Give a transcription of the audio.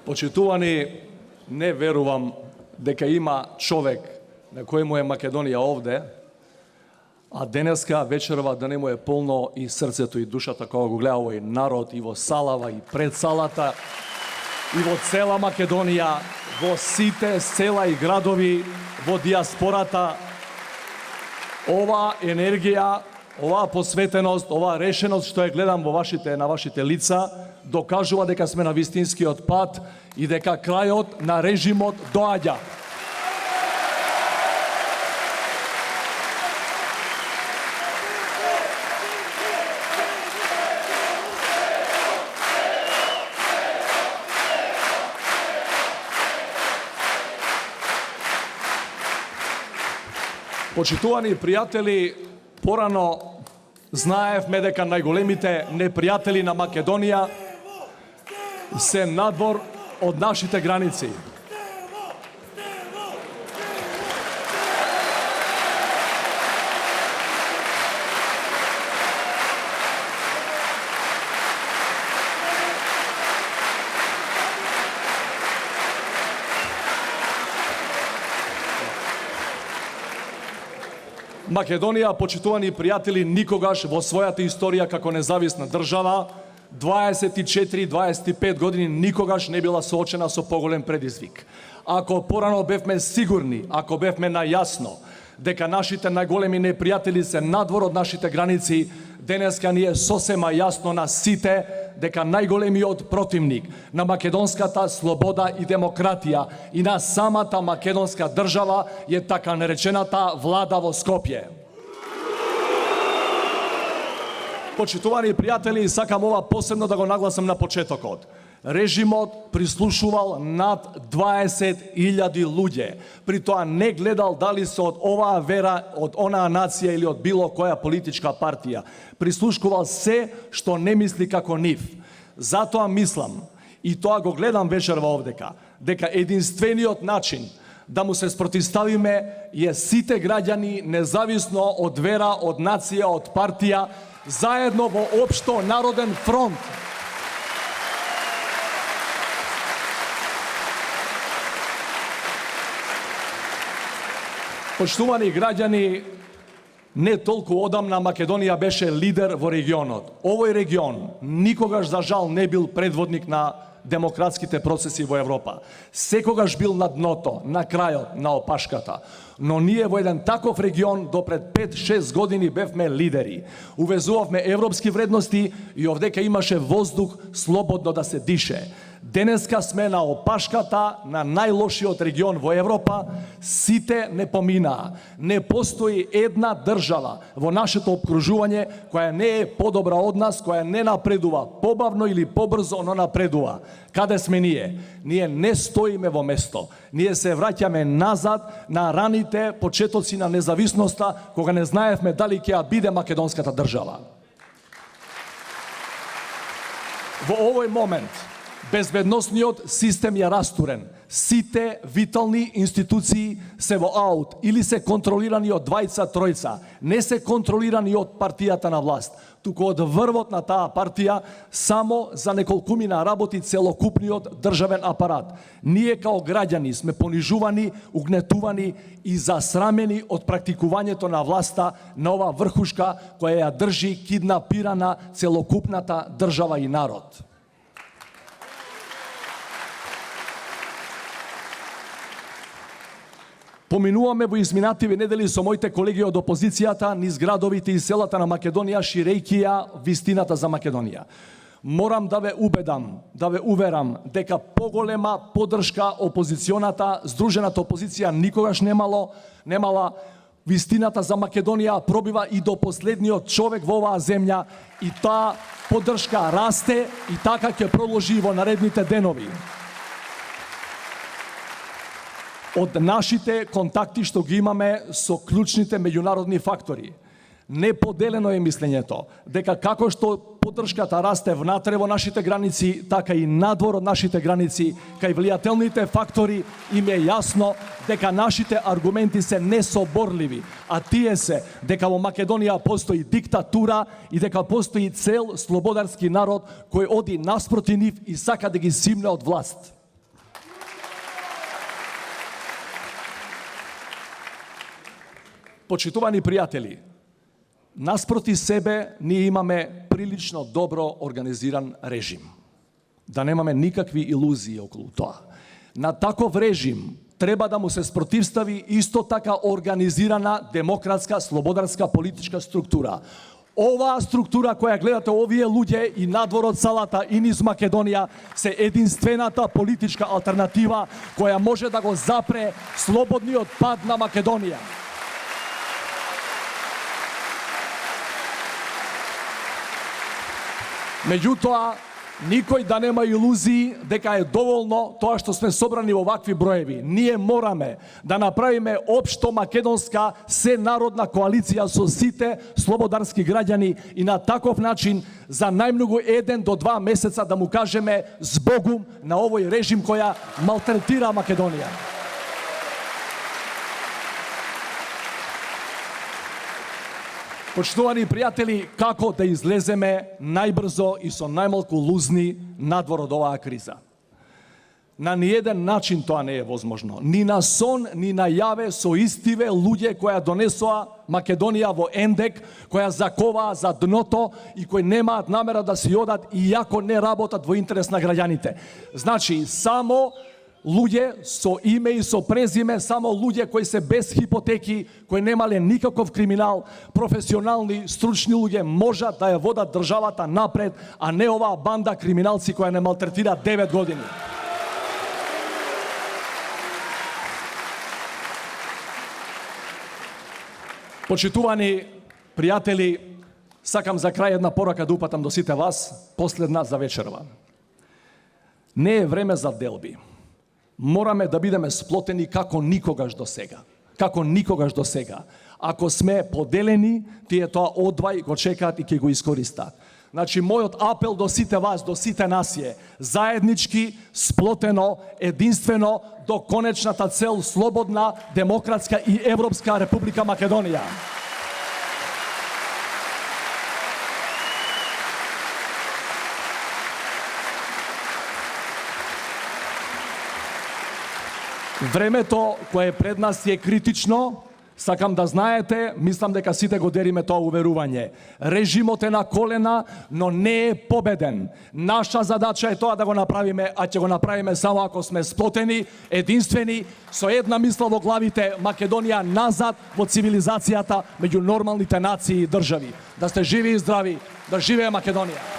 Почитувани, не верувам дека има човек на кој му е Македонија овде, а денеска вечерва да не му е полно и срцето и душата кога го гледа овој народ и во салава и пред салата и во цела Македонија, во сите села и градови, во диаспората. Ова енергија, оваа посветеност, оваа решеност што ја гледам во на вашите лица, докажува дека сме на вистинскиот пат и дека крајот на режимот доаѓа. Почитувани пријатели, порано знаевме дека најголемите непријатели на Македонија се надвор од нашите граници. Македонија, почитувани пријатели, никогаш во својата историја како независна држава, 24-25 години никогаш не била соочена со поголем предизвик. Ако порано бевме сигурни, ако бевме најасно дека нашите најголеми непријатели се надвор од нашите граници, денеска ни е сосема јасно на сите дека најголемиот противник на македонската слобода и демократија и на самата македонска држава е така наречената влада во Скопје. Почитувани пријатели, сакам ова посебно да го нагласам на почетокот. Режимот прислушувал над 20.000 луѓе. При тоа не гледал дали се од оваа вера, од онаа нација или од било која политичка партија. Прислушувал се што не мисли како нив. Затоа мислам, и тоа го гледам вечерва овдека, дека единствениот начин да му се спротивставиме е сите граѓани, независно од вера, од нација, од партија, заедно во општо народен фронт. Почитувани граѓани, не толку одамна Македонија беше лидер во регионот. Овој регион никогаш за жал не бил предводник на демократските процеси во Европа. Секогаш бил на дното, на крајот, на опашката. Но ние во еден таков регион до пред 5-6 години бевме лидери. Увезувавме европски вредности и овдека имаше воздух слободно да се дише. Денеска сме на опашката на најлошиот регион во Европа, сите не поминаа. Не постои една држава во нашето обкружување која не е подобра од нас, која не напредува побавно или побрзо, но напредува. Каде сме ние? Ние не стоиме во место. Ние се враќаме назад на раните почетоци на независноста, кога не знаевме дали ќе ја биде македонската држава. Во овој момент безбедносниот систем е растурен. Сите витални институции се во аут или се контролирани од двајца-тројца, не се контролирани од партијата на власт, туку од врвот на таа партија само за неколкумина работи целокупниот државен апарат. Ние као граѓани сме понижувани, угнетувани и засрамени од практикувањето на власта на ова врхушка која ја држи киднапирана целокупната држава и народ. Поминуваме во изминативи недели со моите колеги од опозицијата низ градовите и селата на Македонија, ширејќи ја вистината за Македонија. Морам да ве убедам, да ве уверам дека поголема поддршка опозиционата, здружената опозиција никогаш немала. Вистината за Македонија пробива и до последниот човек во оваа земја и таа поддршка расте и така ќе продолжи во наредните денови. Од нашите контакти што ги имаме со клучните меѓународни фактори, неподелено е мислењето дека како што поддршката расте внатре во нашите граници, така и надвор од нашите граници, кај влијателните фактори им е јасно дека нашите аргументи се несоборливи, а тие се дека во Македонија постои диктатура и дека постои цел слободарски народ кој оди наспроти нив и сака да ги симне од власт. Почитувани пријатели, наспроти себе ние имаме прилично добро организиран режим. Да немаме никакви илузии околу тоа. На таков режим треба да му се спротивстави исто така организирана демократска, слободарска политичка структура. Оваа структура која гледате овие луѓе и надвор од салата и низ Македонија се единствената политичка алтернатива која може да го запре слободниот пат на Македонија. Меѓутоа, никој да нема илузии дека е доволно тоа што сме собрани во вакви броеви. Ние мораме да направиме општо македонска сенародна коалиција со сите слободарски граѓани и на таков начин за најмногу 1 до 2 месеца да му кажеме збогум на овој режим која малтретира Македонија. Почитувани пријатели, како да излеземе најбрзо и со најмалку лузни надвор од оваа криза? На ниеден начин тоа не е возможно. Ни на сон, ни на јаве со истиве луѓе која донесоа Македонија во ендек, која заковаа за дното и кои немаат намера да си одат иако не работат во интерес на граѓаните. Значи, само луѓе со име и со презиме, само луѓе кои се без хипотеки, кои немале никаков криминал, професионални, стручни луѓе можат да ја водат државата напред, а не оваа банда криминалци која не малтретира 9 години. Почитувани пријатели, сакам за крај една порака да упатам до сите вас, последна за вечерва. Не е време за делби. Мораме да бидеме сплотени како никогаш до сега. Како никогаш до сега. Ако сме поделени, тие тоа одвај го чекаат и ќе го искористат. Значи, мојот апел до сите вас, до сите нас е заеднички, сплотено, единствено, до конечната цел слободна, демократска и европска Република Македонија. Времето кое е пред нас е критично, сакам да знаете, мислам дека сите го дериме тоа уверување. Режимот е на колена, но не е победен. Наша задача е тоа да го направиме, а ќе го направиме само ако сме сплотени, единствени, со една мисла во главите, Македонија назад во цивилизацијата меѓу нормалните нации и држави. Да сте живи и здрави, да живее Македонија!